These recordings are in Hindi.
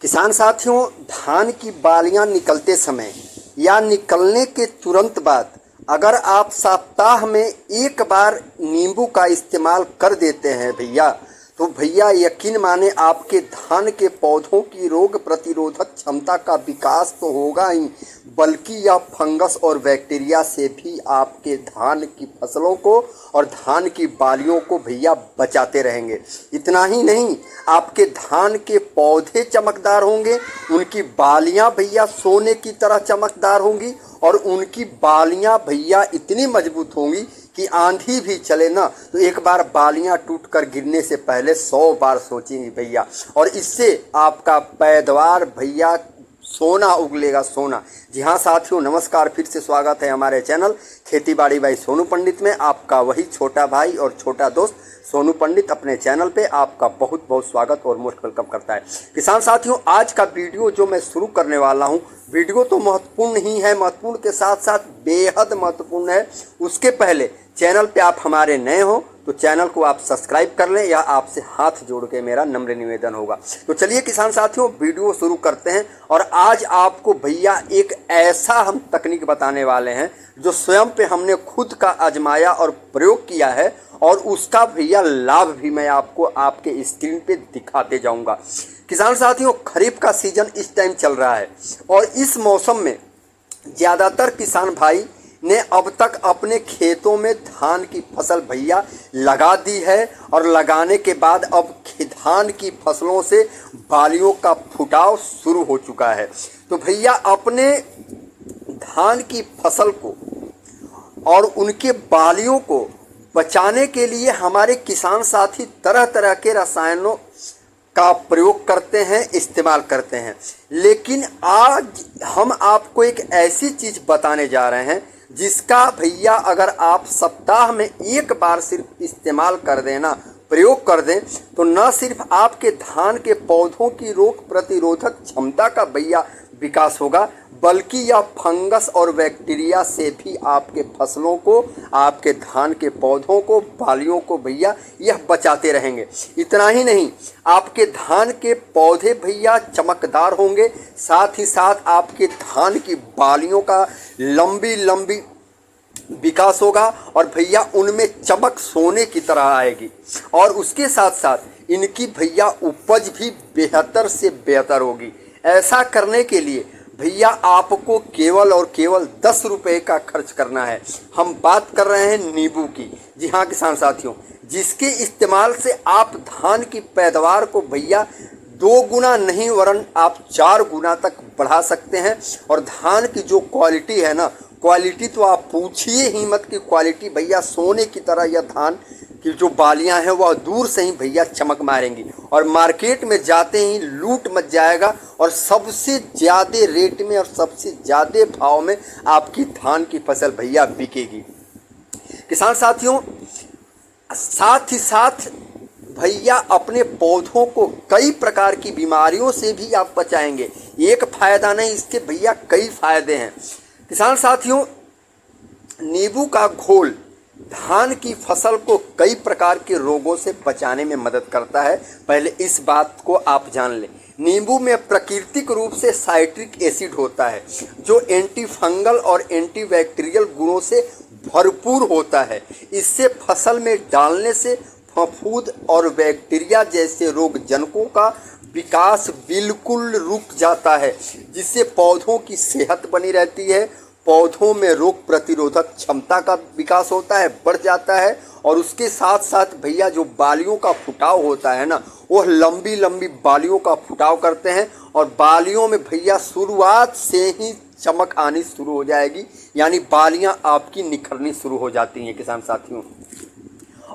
किसान साथियों, धान की बालियां निकलते समय या निकलने के तुरंत बाद अगर आप सप्ताह में एक बार नींबू का इस्तेमाल कर देते हैं भैया, तो भैया यकीन माने आपके धान के पौधों की रोग प्रतिरोधक क्षमता का विकास तो होगा ही, बल्कि यह फंगस और बैक्टीरिया से भी आपके धान की फसलों को और धान की बालियों को भैया बचाते रहेंगे। इतना ही नहीं, आपके धान के पौधे चमकदार होंगे, उनकी बालियां भैया सोने की तरह चमकदार होंगी और उनकी बालियां भैया इतनी मजबूत होंगी कि आंधी भी चले ना तो एक बार बालियां टूटकर गिरने से पहले 100 बार सोचेंगी भैया। और इससे आपका पैदावार भैया सोना उगलेगा, सोना। जी हाँ साथियों, नमस्कार, फिर से स्वागत है हमारे चैनल खेती बाड़ी बाई सोनू पंडित में। आपका वही छोटा भाई और छोटा दोस्त सोनू पंडित अपने चैनल पे आपका बहुत बहुत स्वागत और मोस्ट वेलकम करता है। किसान साथियों, आज का वीडियो जो मैं शुरू करने वाला हूँ, वीडियो तो महत्वपूर्ण ही है, महत्वपूर्ण के साथ साथ बेहद महत्वपूर्ण है। उसके पहले चैनल पे आप हमारे नए हो तो चैनल को आप सब्सक्राइब कर लें, या आपसे हाथ जोड़ के मेरा नम्र निवेदन होगा। तो चलिए किसान साथियों, वीडियो शुरू करते हैं। और आज आपको भैया एक ऐसा हम तकनीक बताने वाले हैं जो स्वयं पे हमने खुद का आजमाया और प्रयोग किया है, और उसका भैया लाभ भी मैं आपको आपके स्क्रीन पे दिखाते जाऊंगा। किसान साथियों, खरीफ का सीजन इस टाइम चल रहा है और इस मौसम में ज़्यादातर किसान भाई ने अब तक अपने खेतों में धान की फसल भैया लगा दी है, और लगाने के बाद अब धान की फसलों से बालियों का फुटाव शुरू हो चुका है। तो भैया अपने धान की फसल को और उनके बालियों को बचाने के लिए हमारे किसान साथी तरह तरह के रसायनों का प्रयोग करते हैं, इस्तेमाल करते हैं। लेकिन आज हम आपको एक ऐसी चीज़ बताने जा रहे हैं जिसका भैया अगर आप सप्ताह में एक बार सिर्फ इस्तेमाल कर देना, प्रयोग कर दें, तो न सिर्फ आपके धान के पौधों की रोग प्रतिरोधक क्षमता का भैया विकास होगा, बल्कि यह फंगस और बैक्टीरिया से भी आपके फसलों को, आपके धान के पौधों को, बालियों को भैया यह बचाते रहेंगे। इतना ही नहीं, आपके धान के पौधे भैया चमकदार होंगे, साथ ही साथ आपके धान की बालियों का लंबी लंबी विकास होगा और भैया उनमें चमक सोने की तरह आएगी। और उसके साथ साथ इनकी भैया उपज भी बेहतर से बेहतर होगी। ऐसा करने के लिए भैया आपको केवल और केवल 10 रुपये का खर्च करना है। हम बात कर रहे हैं नींबू की। जी हाँ किसान साथियों, जिसके इस्तेमाल से आप धान की पैदावार को भैया 2 गुना नहीं वरन आप 4 गुना तक बढ़ा सकते हैं। और धान की जो क्वालिटी है ना, क्वालिटी तो आप पूछिए ही मत की क्वालिटी भैया सोने की तरह यह धान की जो बालियां हैं वह दूर से ही भैया चमक मारेंगी और मार्केट में जाते ही लूट मच जाएगा और सबसे ज़्यादा रेट में और सबसे ज़्यादा भाव में आपकी धान की फसल भैया बिकेगी। किसान साथियों, साथ ही साथ भैया अपने पौधों को कई प्रकार की बीमारियों से भी आप बचाएंगे। एक फायदा नहीं, इसके भैया कई फायदे हैं। किसान साथियों, नींबू का घोल धान की फसल को कई प्रकार के रोगों से बचाने में मदद करता है। पहले इस बात को आप जान लें, नींबू में प्राकृतिक रूप से साइट्रिक एसिड होता है जो एंटी फंगल और एंटी बैक्टीरियल गुणों से भरपूर होता है। इससे फसल में डालने से फफूंद और बैक्टीरिया जैसे रोग जनकों का विकास बिल्कुल रुक जाता है, जिससे पौधों की सेहत बनी रहती है, पौधों में रोग प्रतिरोधक क्षमता का विकास होता है, बढ़ जाता है। और उसके साथ साथ भैया जो बालियों का फुटाव होता है ना, वह लंबी लंबी बालियों का फुटाव करते हैं और बालियों में भैया शुरुआत से ही चमक आनी शुरू हो जाएगी, यानी बालियां आपकी निखरनी शुरू हो जाती हैं किसान साथियों।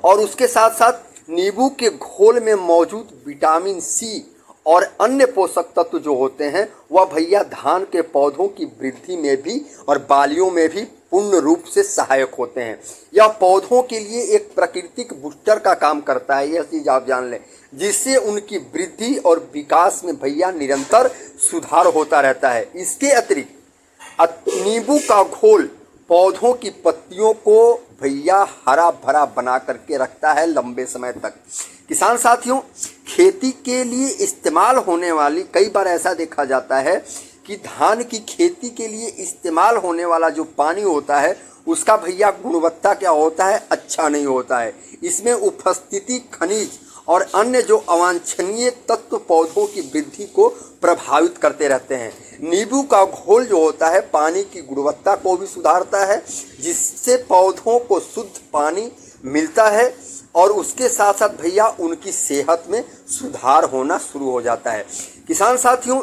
और उसके साथ साथ नींबू के घोल में मौजूद विटामिन सी और अन्य पोषक तत्व जो होते हैं वह भैया धान के पौधों की वृद्धि में भी और बालियों में भी पूर्ण रूप से सहायक होते हैं। यह पौधों के लिए एक प्राकृतिक बूस्टर का काम करता है, यह चीज़ आप जान लें, जिससे उनकी वृद्धि और विकास में भैया निरंतर सुधार होता रहता है। इसके अतिरिक्त नींबू का घोल पौधों की पत्तियों को भैया हरा भरा बना करके रखता है लंबे समय तक। किसान साथियों, खेती के लिए इस्तेमाल होने वाली, कई बार ऐसा देखा जाता है कि धान की खेती के लिए इस्तेमाल होने वाला जो पानी होता है उसका भैया गुणवत्ता क्या होता है, अच्छा नहीं होता है। इसमें उपस्थिति खनिज और अन्य जो अवांछनीय तत्व पौधों की वृद्धि को प्रभावित करते रहते हैं। नींबू का घोल जो होता है पानी की गुणवत्ता को भी सुधारता है, जिससे पौधों को शुद्ध पानी मिलता है और उसके साथ साथ भैया उनकी सेहत में सुधार होना शुरू हो जाता है। किसान साथियों,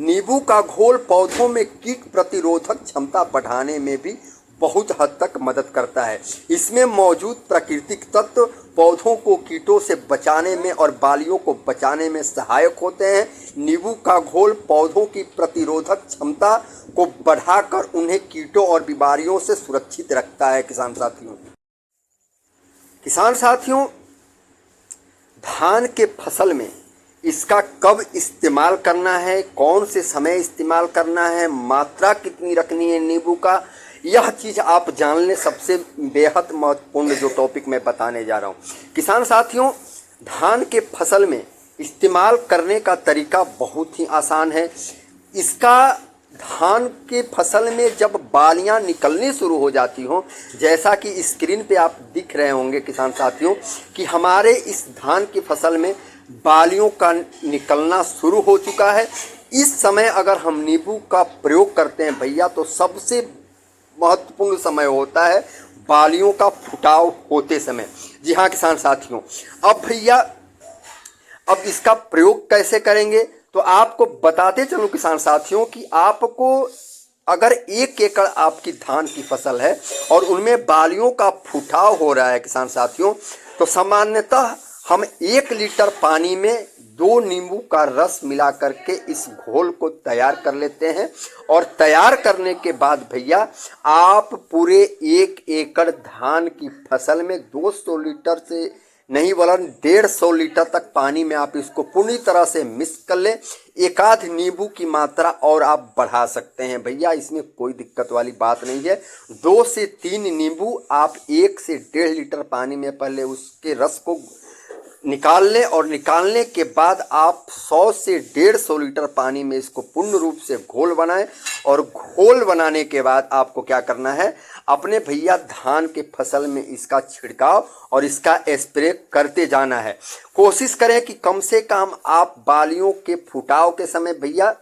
नींबू का घोल पौधों में कीट प्रतिरोधक क्षमता बढ़ाने में भी बहुत हद तक मदद करता है। इसमें मौजूद प्राकृतिक तत्व पौधों को कीटों से बचाने में और बालियों को बचाने में सहायक होते हैं। नींबू का घोल पौधों की प्रतिरोधक क्षमता को बढ़ाकर उन्हें कीटों और बीमारियों से सुरक्षित रखता है। किसान साथियों, धान के फसल में इसका कब इस्तेमाल करना है, कौन से समय इस्तेमाल करना है, मात्रा कितनी रखनी है नींबू का, यह चीज़ आप जान लें। सबसे बेहद महत्वपूर्ण जो टॉपिक मैं बताने जा रहा हूँ किसान साथियों, धान के फसल में इस्तेमाल करने का तरीका बहुत ही आसान है। इसका धान के फसल में जब बालियां निकलनी शुरू हो जाती हों, जैसा कि स्क्रीन पे आप दिख रहे होंगे किसान साथियों कि हमारे इस धान की फसल में बालियों का निकलना शुरू हो चुका है। इस समय अगर हम नींबू का प्रयोग करते हैं भैया तो सबसे महत्वपूर्ण समय होता है बालियों का फुटाव होते समय। जी हाँ किसान साथियों, अब भैया अब इसका प्रयोग कैसे करेंगे तो आपको बताते चलूं किसान साथियों कि आपको अगर 1 एकड़ आपकी धान की फसल है और उनमें बालियों का फुटाव हो रहा है किसान साथियों, तो सामान्यतः हम 1 लीटर पानी में 2 नींबू का रस मिला करके इस घोल को तैयार कर लेते हैं। और तैयार करने के बाद भैया आप पूरे 1 एकड़ धान की फसल में 200 लीटर से नहीं वरन 150 लीटर तक पानी में आप इसको पूरी तरह से मिक्स कर लें। एक आध नींबू की मात्रा और आप बढ़ा सकते हैं भैया, इसमें कोई दिक्कत वाली बात नहीं है। 2 से 3 नींबू आप 1 से 1.5 लीटर पानी में पहले उसके रस को निकाल लें और निकालने के बाद आप 100 से 150 लीटर पानी में इसको पूर्ण रूप से घोल बनाएं। और घोल बनाने के बाद आपको क्या करना है, अपने भैया धान के फसल में इसका छिड़काव और इसका स्प्रे करते जाना है। कोशिश करें कि कम से कम आप बालियों के फुटाव के समय भैया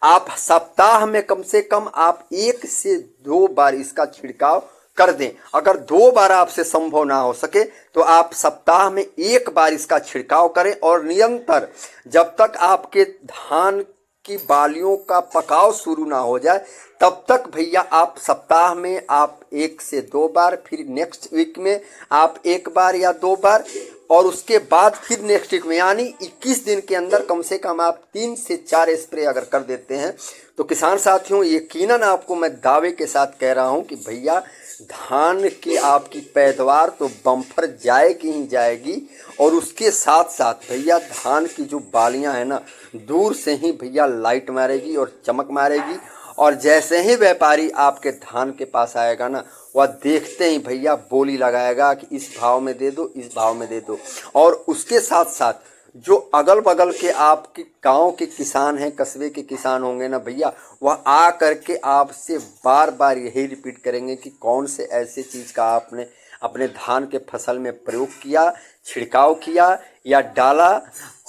आप सप्ताह में कम से कम आप 1 से 2 बार इसका छिड़काव कर दें। अगर 2 बार आपसे संभव ना हो सके तो आप सप्ताह में 1 बार इसका छिड़काव करें और निरंतर जब तक आपके धान की बालियों का पकाव शुरू ना हो जाए तब तक भैया आप सप्ताह में आप 1 से 2 बार, फिर नेक्स्ट वीक में आप 1 बार या 2 बार और उसके बाद फिर नेक्स्ट वीक में, यानी 21 दिन के अंदर कम से कम आप 3 से 4 स्प्रे अगर कर देते हैं तो किसान साथियों यकीनन आपको मैं दावे के साथ कह रहा हूं कि भैया धान की आपकी पैदावार तो बम्पर जाएगी ही जाएगी। और उसके साथ साथ भैया धान की जो बालियां हैं ना, दूर से ही भैया लाइट मारेगी और चमक मारेगी। और जैसे ही व्यापारी आपके धान के पास आएगा ना, वह देखते ही भैया बोली लगाएगा कि इस भाव में दे दो, इस भाव में दे दो। और उसके साथ साथ जो अगल बगल के आपके गांव के किसान हैं, कस्बे के किसान होंगे ना भैया, वह आ करके आपसे बार बार यही रिपीट करेंगे कि कौन से ऐसे चीज़ का आपने अपने धान के फसल में प्रयोग किया, छिड़काव किया या डाला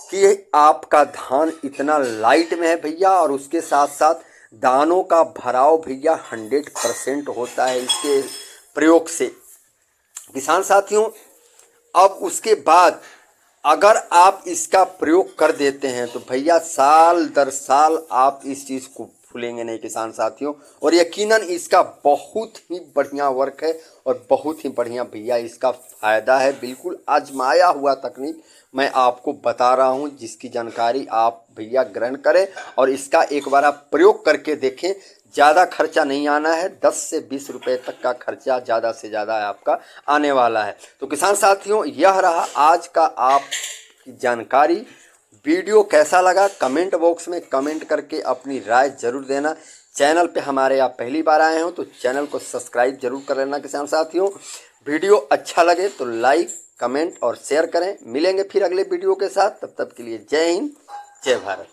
कि आपका धान इतना लाइट में है भैया। और उसके साथ साथ दानों का भराव भैया 100% होता है इसके प्रयोग से। किसान साथियों, अब उसके बाद अगर आप इसका प्रयोग कर देते हैं तो भैया साल दर साल आप इस चीज़ को भूलेंगे नहीं किसान साथियों। और यकीनन इसका बहुत ही बढ़िया वर्क है और बहुत ही बढ़िया भैया इसका फ़ायदा है। बिल्कुल आजमाया हुआ तकनीक मैं आपको बता रहा हूं, जिसकी जानकारी आप भैया ग्रहण करें और इसका एक बार आप प्रयोग करके देखें। ज़्यादा खर्चा नहीं आना है, 10 से 20 रुपए तक का खर्चा ज़्यादा से ज़्यादा आपका आने वाला है। तो किसान साथियों, यह रहा आज का आपकी जानकारी। वीडियो कैसा लगा कमेंट बॉक्स में कमेंट करके अपनी राय जरूर देना। चैनल पे हमारे आप पहली बार आए हो तो चैनल को सब्सक्राइब जरूर कर लेना किसान साथियों। वीडियो अच्छा लगे तो लाइक कमेंट और शेयर करें। मिलेंगे फिर अगले वीडियो के साथ, तब तक के लिए जय हिंद, जय भारत।